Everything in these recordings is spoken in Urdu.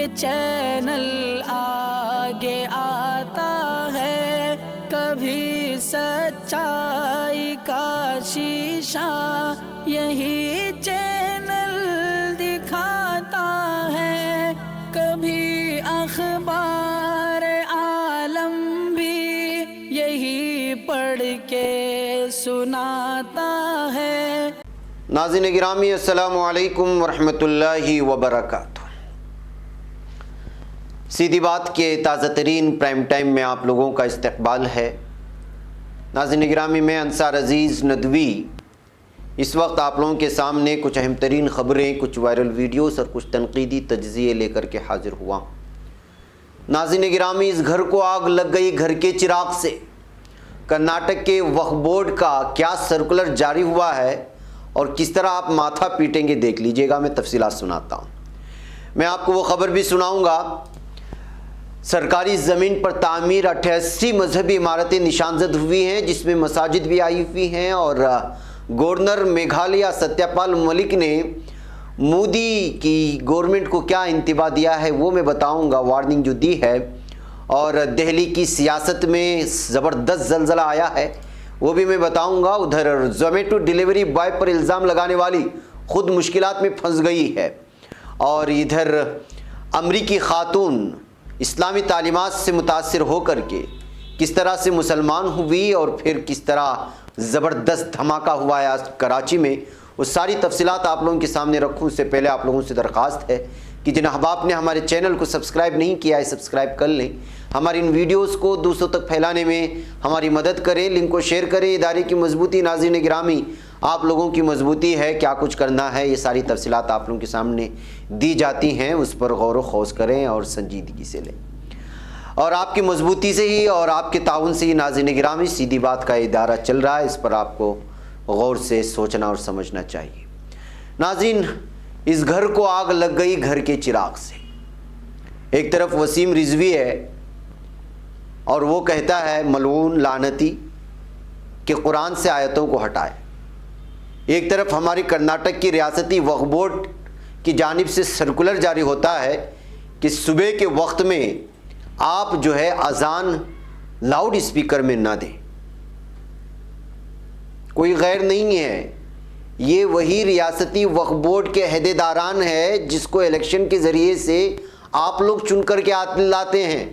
یہ چینل آگے آتا ہے، کبھی سچائی کا شیشہ یہی چینل دکھاتا ہے، کبھی اخبار عالم بھی یہی پڑھ کے سناتا ہے۔ ناظرین گرامی، السلام علیکم ورحمۃ اللہ وبرکاتہ۔ سیدھی بات کے تازہ ترین پرائم ٹائم میں آپ لوگوں کا استقبال ہے۔ ناظرین گرامی، میں انصار عزیز ندوی اس وقت آپ لوگوں کے سامنے کچھ اہم ترین خبریں، کچھ وائرل ویڈیوز اور کچھ تنقیدی تجزیے لے کر کے حاضر ہوا ہوں۔ ناظرین گرامی، اس گھر کو آگ لگ گئی گھر کے چراغ سے۔ کرناٹک کے وقف بورڈ کا کیا سرکولر جاری ہوا ہے اور کس طرح آپ ماتھا پیٹیں گے، دیکھ لیجئے گا۔ میں تفصیلات سناتا ہوں۔ میں آپ کو وہ خبر بھی سناؤں گا، سرکاری زمین پر تعمیر 88 مذہبی عمارتیں نشاندہی ہوئی ہیں، جس میں مساجد بھی آئی ہوئی ہیں، اور گورنر میگھالیہ ستیہ پال ملک نے مودی کی گورنمنٹ کو کیا انتباہ دیا ہے وہ میں بتاؤں گا، وارننگ جو دی ہے۔ اور دہلی کی سیاست میں زبردست زلزلہ آیا ہے وہ بھی میں بتاؤں گا۔ ادھر زومیٹو ڈیلیوری بوائے پر الزام لگانے والی خود مشکلات میں پھنس گئی ہے، اور ادھر امریکی خاتون اسلامی تعلیمات سے متاثر ہو کر کے کس طرح سے مسلمان ہوئی اور پھر کس طرح زبردست دھماکہ ہوا ہے آج کراچی میں، وہ ساری تفصیلات آپ لوگوں کے سامنے رکھوں۔ اس سے پہلے آپ لوگوں سے درخواست ہے کہ جن احباب نے ہمارے چینل کو سبسکرائب نہیں کیا ہے سبسکرائب کر لیں، ہماری ان ویڈیوز کو دوسروں تک پھیلانے میں ہماری مدد کریں، لنک کو شیئر کریں۔ ادارے کی مضبوطی، ناظرین گرامی آپ لوگوں کی مضبوطی ہے، کیا کچھ کرنا ہے، یہ ساری تفصیلات آپ لوگوں کے سامنے دی جاتی ہیں، اس پر غور و خوض کریں اور سنجیدگی سے لیں۔ اور آپ کی مضبوطی سے ہی اور آپ کے تعاون سے ہی ناظرین گرامی سیدھی بات کا ادارہ چل رہا ہے، اس پر آپ کو غور سے سوچنا اور سمجھنا چاہیے۔ ناظرین، اس گھر کو آگ لگ گئی گھر کے چراغ سے۔ ایک طرف وسیم رضوی ہے اور وہ کہتا ہے ملعون لعنتی کہ قرآن سے آیتوں کو ہٹائے۔ ایک طرف ہماری کرناٹک کی ریاستی وقف بورڈ کی جانب سے سرکولر جاری ہوتا ہے کہ صبح کے وقت میں آپ جو ہے اذان لاؤڈ اسپیکر میں نہ دیں۔ کوئی غیر نہیں ہے، یہ وہی ریاستی وقف بورڈ کے عہدیداران ہے جس کو الیکشن کے ذریعے سے آپ لوگ چن کر کے لاتے ہیں،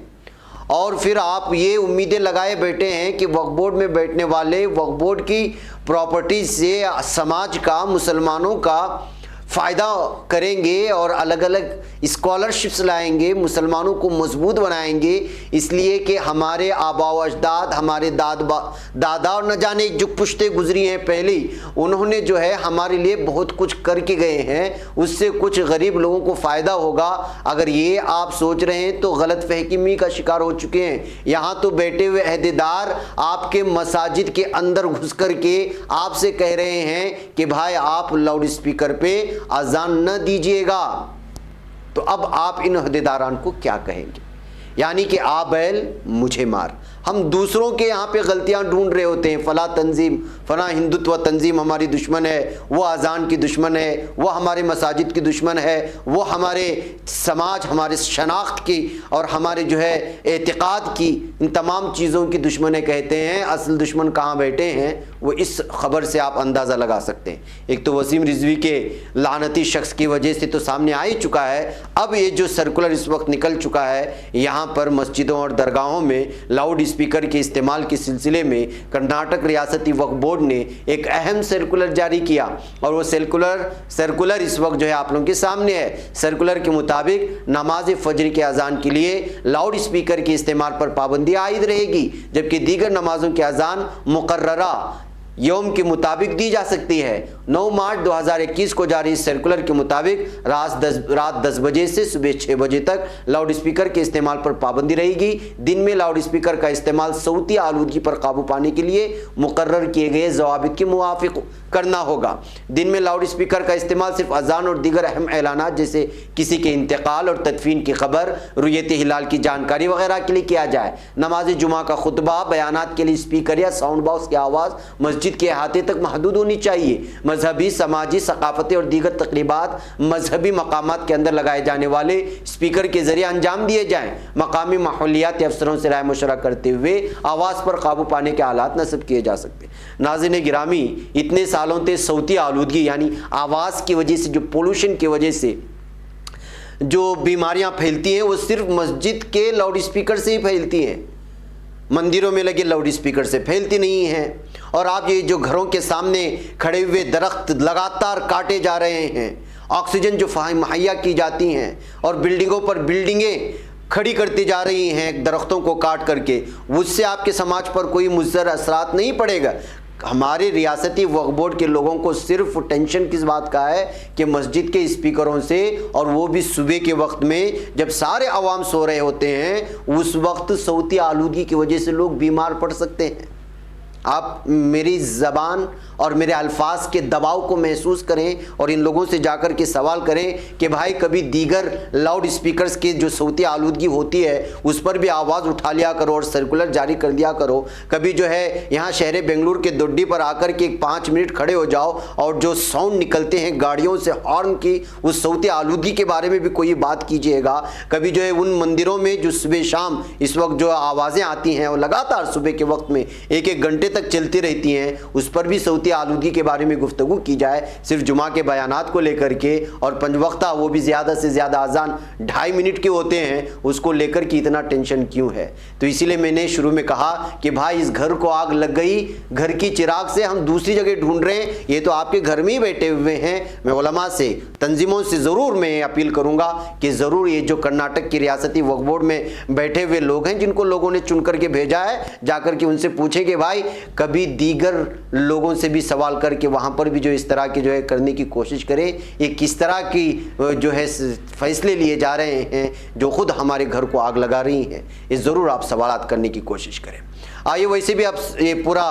اور پھر آپ یہ امیدیں لگائے بیٹھے ہیں کہ وقف بورڈ میں بیٹھنے والے وقف بورڈ کی پراپرٹی سے سماج کا، مسلمانوں کا فائدہ کریں گے اور الگ الگ اسکالرشپس لائیں گے، مسلمانوں کو مضبوط بنائیں گے، اس لیے کہ ہمارے آبا و اجداد، ہمارے دادا اور نہ جانے جو پشتے گزری ہیں پہلے، انہوں نے جو ہے ہمارے لیے بہت کچھ کر کے گئے ہیں، اس سے کچھ غریب لوگوں کو فائدہ ہوگا۔ اگر یہ آپ سوچ رہے ہیں تو غلط فہمی کا شکار ہو چکے ہیں۔ یہاں تو بیٹھے ہوئے عہدیدار آپ کے مساجد کے اندر گھس کر کے آپ سے کہہ رہے ہیں کہ بھائی آپ لاؤڈ اسپیکر پہ اذان نہ دیجیے گا، تو اب آپ ان عہدیداران کو کیا کہیں گے؟ یعنی کہ آ بیل مجھے مار۔ ہم دوسروں کے یہاں پہ غلطیاں ڈھونڈ رہے ہوتے ہیں، فلاں تنظیم، فلاں ہندوتو تنظیم ہماری دشمن ہے، وہ اذان کی دشمن ہے، وہ ہمارے مساجد کی دشمن ہے، وہ ہمارے سماج، ہمارے شناخت کی اور ہمارے جو ہے اعتقاد کی، ان تمام چیزوں کی دشمنیں کہتے ہیں۔ اصل دشمن کہاں بیٹھے ہیں وہ اس خبر سے آپ اندازہ لگا سکتے ہیں۔ ایک تو وسیم رضوی کے لعنتی شخص کی وجہ سے تو سامنے آ ہی چکا ہے، اب یہ جو سرکولر اس وقت نکل چکا ہے، یہاں پر مسجدوں اور درگاہوں میں لاؤڈ اسپیکر کے استعمال کے سلسلے میں کرناٹک ریاستی وقف بورڈ نے ایک اہم سرکولر جاری کیا، اور وہ سرکولر اس وقت جو ہے آپ لوگوں کے سامنے ہے۔ سرکولر کے مطابق نماز فجر کے اذان کے لیے لاؤڈ اسپیکر کے استعمال پر پابندی عائد رہے گی، جبکہ دیگر نمازوں کے اذان مقررہ یوم کے مطابق دی جا سکتی ہے۔ 9 مارچ 2021 کو جاری سرکولر کے مطابق رات 10 بجے سے صبح 6 بجے تک لاؤڈ اسپیکر کے استعمال پر پابندی رہے گی۔ دن میں لاؤڈ اسپیکر کا استعمال صوتی آلودگی پر قابو پانے کے لیے مقرر کیے گئے ضوابط کے موافق کرنا ہوگا۔ دن میں لاؤڈ اسپیکر کا استعمال صرف اذان اور دیگر اہم اعلانات جیسے کسی کے انتقال اور تدفین کی خبر، رؤیت ہلال کی جانکاری وغیرہ کے لیے کیا جائے۔ نماز جمعہ کا خطبہ، بیانات کے لیے اسپیکر یا ساؤنڈ باکس کی آواز مسجد مسجد کے احاطے تک محدود ہونی چاہیے۔ مذہبی، سماجی، ثقافتی اور دیگر تقریبات مذہبی مقامات کے اندر لگائے جانے والے اسپیکر کے ذریعے انجام دیے جائیں۔ مقامی ماحولیاتی افسروں سے رائے مشورہ کرتے ہوئے آواز پر قابو پانے کے آلات نصب کیے جا سکتے ہیں۔ ناظرین گرامی، اتنے سالوں سے صوتی آلودگی یعنی آواز کی وجہ سے، جو پولوشن کی وجہ سے جو بیماریاں پھیلتی ہیں، وہ صرف مسجد کے لاؤڈ اسپیکر سے ہی پھیلتی ہیں، مندروں میں لگے لاؤڈ اسپیکر سے پھیلتی نہیں ہیں۔ اور آپ یہ جو گھروں کے سامنے کھڑے ہوئے درخت لگاتار کاٹے جا رہے ہیں، آکسیجن جو مہیا کی جاتی ہیں اور بلڈنگوں پر بلڈنگیں کھڑی کرتی جا رہی ہیں درختوں کو کاٹ کر کے، اس سے آپ کے سماج پر کوئی مضر اثرات نہیں پڑے گا۔ ہمارے ریاستی وقف بورڈ کے لوگوں کو صرف ٹینشن کس بات کا ہے کہ مسجد کے اسپیکروں سے، اور وہ بھی صبح کے وقت میں جب سارے عوام سو رہے ہوتے ہیں، اس وقت صوتی آلودگی کی وجہ سے لوگ بیمار پڑ سکتے ہیں۔ آپ میری زبان اور میرے الفاظ کے دباؤ کو محسوس کریں اور ان لوگوں سے جا کر کے سوال کریں کہ بھائی کبھی دیگر لاؤڈ اسپیکرز کی جو صوتی آلودگی ہوتی ہے اس پر بھی آواز اٹھا لیا کرو اور سرکولر جاری کر دیا کرو۔ کبھی جو ہے یہاں شہر بنگلور کے دوڈی پر آ کر کے 5 منٹ کھڑے ہو جاؤ اور جو ساؤنڈ نکلتے ہیں گاڑیوں سے ہارن کی، اس صوتی آلودگی کے بارے میں بھی کوئی بات کیجیے گا۔ کبھی جو ہے ان مندروں میں جو صبح شام اس وقت جو آوازیں آتی ہیں وہ لگاتار صبح کے وقت میں 1-1 گھنٹے تک چلتی رہتی ہیں، اس پر بھی صوتی آلودگی کے بارے میں گفتگو کی جائے، صرف جمعہ کے بیانات کو لے کر کے، اور 5 وقتہ وہ بھی زیادہ سے زیادہ اذان 2.5 منٹ کے ہوتے ہیں، اس کو لے کر کے اتنا ٹینشن کیوں ہے؟ تو اسی لیے میں نے شروع میں کہا کہ بھائی اس گھر کو آگ لگ گئی، گھر کی چراغ سے ہم دوسری جگہ ڈھونڈ رہے ہیں، یہ تو آپ کے گھر میں ہی بیٹھے ہوئے ہیں۔ میں علماء سے، تنظیموں سے ضرور میں اپیل کروں گا کہ ضرور یہ جو کرناٹک کی ریاستی وقف بورڈ میں بیٹھے ہوئے لوگ ہیں جن کو لوگوں نے چن کر کے بھیجا ہے، جا کر کے ان سے پوچھیں کہ بھائی کبھی دیگر لوگوں سے بھی سوال کر کے وہاں پر بھی جو اس طرح کی جو ہے کرنے کی کوشش کریں، یہ کس طرح کی جو ہے فیصلے لیے جا رہے ہیں جو خود ہمارے گھر کو آگ لگا رہی ہیں، یہ ضرور آپ سوالات کرنے کی کوشش کریں۔ آئیے، ویسے بھی اب یہ پورا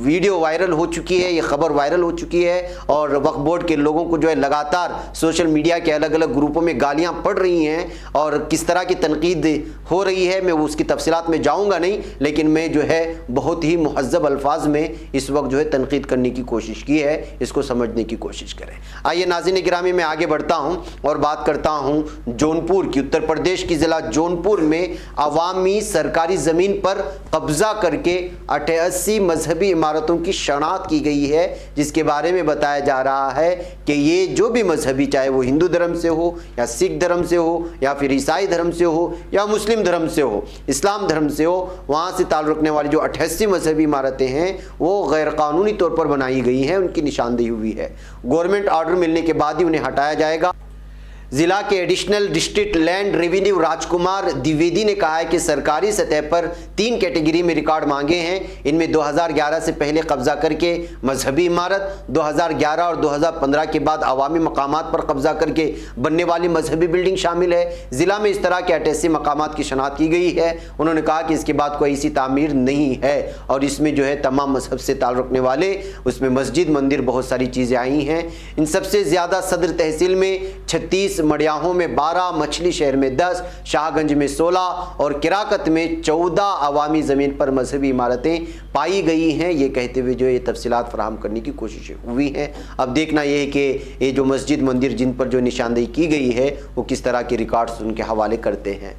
ویڈیو وائرل ہو چکی ہے، یہ خبر وائرل ہو چکی ہے، اور وقف بورڈ کے لوگوں کو جو ہے لگاتار سوشل میڈیا کے الگ الگ گروپوں میں گالیاں پڑ رہی ہیں اور کس طرح کی تنقید ہو رہی ہے، میں اس کی تفصیلات میں جاؤں گا نہیں، لیکن میں جو ہے بہت ہی مہذب الفاظ میں اس وقت جو ہے تنقید کرنے کی کوشش کی ہے، اس کو سمجھنے کی کوشش کریں۔ آئیے ناظرین گرامی، میں آگے بڑھتا ہوں اور بات کرتا ہوں جونپور کی۔ اتر پردیش کی ضلع جونپور میں عوامی سرکاری زمین پر قبضہ کر کے 88 مذہبی عمارتوں کی شناخت کی گئی ہے، جس کے بارے میں بتایا جا رہا ہے کہ یہ جو بھی مذہبی، چاہے وہ ہندو دھرم سے ہو یا سکھ دھرم سے ہو یا پھر عیسائی دھرم سے ہو یا مسلم دھرم سے ہو، اسلام دھرم سے ہو، وہاں سے تعلق رکھنے والی جو 88 مذہبی عمارتیں ہیں وہ غیر قانونی طور پر بنائی گئی ہیں، ان کی نشاندہی ہوئی ہے۔ گورنمنٹ آرڈر ملنے کے بعد ہی انہیں ہٹایا جائے گا۔ ضلع کے additional district land revenue Raj Kumar Dwivedi نے کہا ہے کہ سرکاری سطح پر 3 کیٹیگری میں ریکارڈ مانگے ہیں، ان میں 2011 سے پہلے قبضہ کر کے مذہبی عمارت، 2011 اور 2015 کے بعد عوامی مقامات پر قبضہ کر کے بننے والی مذہبی بلڈنگ شامل ہے۔ ضلع میں اس طرح کے 88 مقامات کی شناخت کی گئی ہے۔ انہوں نے کہا کہ اس کے بعد کوئی ایسی تعمیر نہیں ہے اور اس میں جو ہے تمام مذہب سے تعلق رکھنے والے، اس میں مسجد، مندر، بہت ساری چیزیں آئی ہیں۔ ان سب سے زیادہ صدر تحصیل میں 36، مڑیاہوں میں 12، مچھلی شہر میں 10، شاہ گنج میں 16 اور کراکت میں 14 عوامی زمین پر مذہبی عمارتیں پائی گئی ہیں، یہ کہتے ہوئے جو یہ تفصیلات فراہم کرنے کی کوششیں ہوئی ہیں۔ اب دیکھنا یہ ہے کہ یہ جو مسجد، مندر جن پر جو نشاندہی کی گئی ہے وہ کس طرح کے ریکارڈز ان کے حوالے کرتے ہیں۔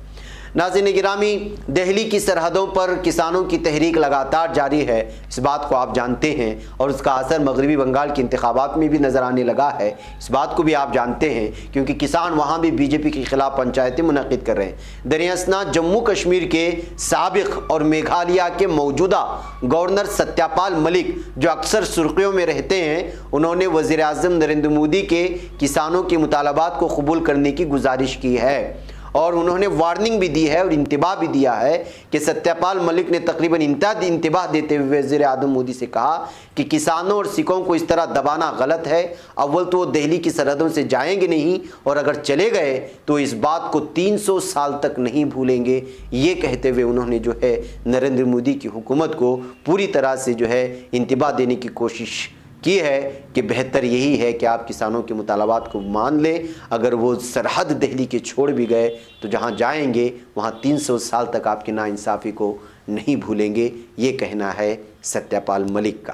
ناظرین گرامی، دہلی کی سرحدوں پر کسانوں کی تحریک لگاتار جاری ہے، اس بات کو آپ جانتے ہیں، اور اس کا اثر مغربی بنگال کے انتخابات میں بھی نظر آنے لگا ہے، اس بات کو بھی آپ جانتے ہیں، کیونکہ کسان وہاں بھی بی جے پی کے خلاف پنچایتیں منعقد کر رہے ہیں۔ دریں جموں کشمیر کے سابق اور میگھالیہ کے موجودہ گورنر ستیہ پال ملک، جو اکثر سرخیوں میں رہتے ہیں، انہوں نے وزیر اعظم نریندر مودی کے کسانوں کے مطالبات کو قبول کرنے کی گزارش کی ہے، اور انہوں نے وارننگ بھی دی ہے اور انتباہ بھی دیا ہے کہ ستیہ پال ملک نے تقریباً انتباہ دیتے ہوئے وزیر اعظم مودی سے کہا کہ کسانوں اور سکھوں کو اس طرح دبانا غلط ہے۔ اول تو وہ دہلی کی سرحدوں سے جائیں گے نہیں، اور اگر چلے گئے تو اس بات کو 300 سال تک نہیں بھولیں گے، یہ کہتے ہوئے انہوں نے جو ہے نریندر مودی کی حکومت کو پوری طرح سے جو ہے انتباہ دینے کی کوشش کی ہے کہ بہتر یہی ہے کہ آپ کسانوں کے مطالبات کو مان لیں۔ اگر وہ سرحد دہلی کے چھوڑ بھی گئے تو جہاں جائیں گے وہاں 300 سال تک آپ کی ناانصافی کو نہیں بھولیں گے، یہ کہنا ہے ستیہ پال ملک کا۔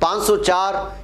504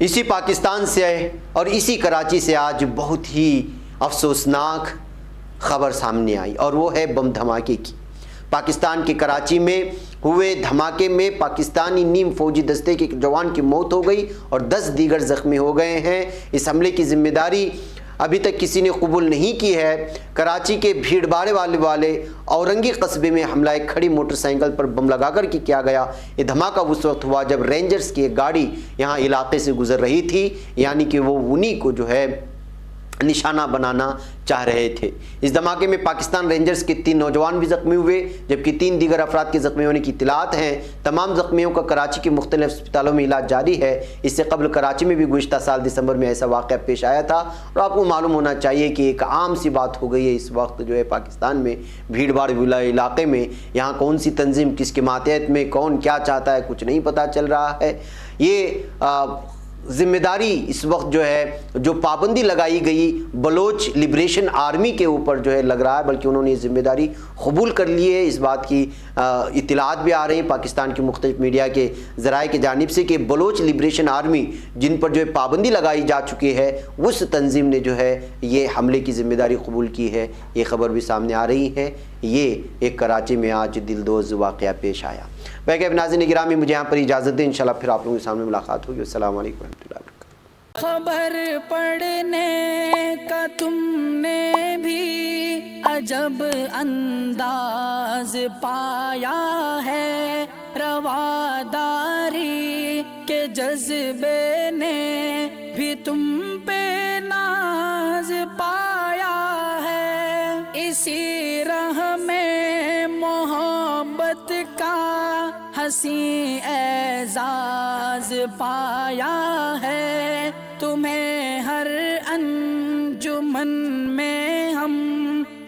اسی پاکستان سے اور اسی کراچی سے آج بہت ہی افسوسناک خبر سامنے آئی، اور وہ ہے بم دھماکے کی۔ پاکستان کے کراچی میں ہوئے دھماکے میں پاکستانی نیم فوجی دستے کے ایک جوان کی موت ہو گئی اور 10 دیگر زخمی ہو گئے ہیں۔ اس حملے کی ذمہ داری ابھی تک کسی نے قبول نہیں کی ہے۔ کراچی کے بھیڑ بھاڑ والے اورنگی قصبے میں حملہ ایک کھڑی موٹر سائیکل پر بم لگا کر کے کیا گیا۔ یہ دھماکہ اس وقت ہوا جب رینجرز کی ایک گاڑی یہاں علاقے سے گزر رہی تھی، یعنی کہ وہ انہی کو جو ہے نشانہ بنانا چاہ رہے تھے۔ اس دھماکے میں پاکستان رینجرز کے 3 نوجوان بھی زخمی ہوئے، جبکہ 3 دیگر افراد کے زخمی ہونے کی اطلاعات ہیں۔ تمام زخمیوں کا کراچی کے مختلف اسپتالوں میں علاج جاری ہے۔ اس سے قبل کراچی میں بھی گزشتہ سال دسمبر میں ایسا واقعہ پیش آیا تھا، اور آپ کو معلوم ہونا چاہیے کہ ایک عام سی بات ہو گئی ہے اس وقت جو ہے پاکستان میں بھیڑ بھاڑ علاقے میں، یہاں کون سی تنظیم کس کے ماتحت میں کون کیا چاہتا ہے کچھ نہیں پتہ چل رہا ہے۔ یہ ذمہ داری اس وقت جو ہے جو پابندی لگائی گئی بلوچ لبریشن آرمی کے اوپر جو ہے لگ رہا ہے، بلکہ انہوں نے یہ ذمہ داری قبول کر لی ہے۔ اس بات کی اطلاعات بھی آ رہی ہیں پاکستان کی مختلف میڈیا کے ذرائع کی جانب سے کہ بلوچ لبریشن آرمی جن پر جو ہے پابندی لگائی جا چکی ہے، اس تنظیم نے جو ہے یہ حملے کی ذمہ داری قبول کی ہے۔ یہ خبر بھی سامنے آ رہی ہے۔ یہ ایک کراچی میں آج دلدوز واقعہ پیش آیا۔ بہرکیف ناظرین گرامی، مجھے یہاں پر اجازت دیں، انشاءاللہ پھر آپ لوگوں کے سامنے ملاقات ہوگی۔ السلام علیکم ورحمۃ اللہ وبرکاتہ۔ خبر پڑھنے کا تم نے بھی عجب انداز پایا ہے، رواداری کے جذبے نے بھی تم پہ ناز پایا ہے، اسی راہ میں محبت کا حسین اعزاز پایا ہے، تمہیں ہر انجمن میں ہم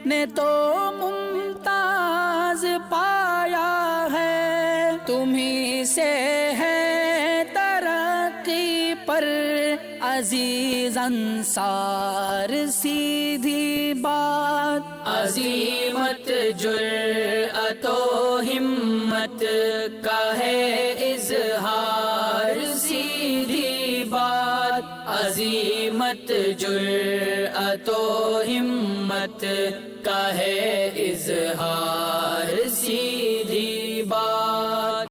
نے تو ممتاز پایا ہے، تمہیں سے ہے ترقی پر عزیز انصار، سیدھی بات عظیمت جرأت و ہمت کا ہے اظہار، سیدھی بات عظیمت جرأت و ہمت کا ہے اظہار، سیدھی بات۔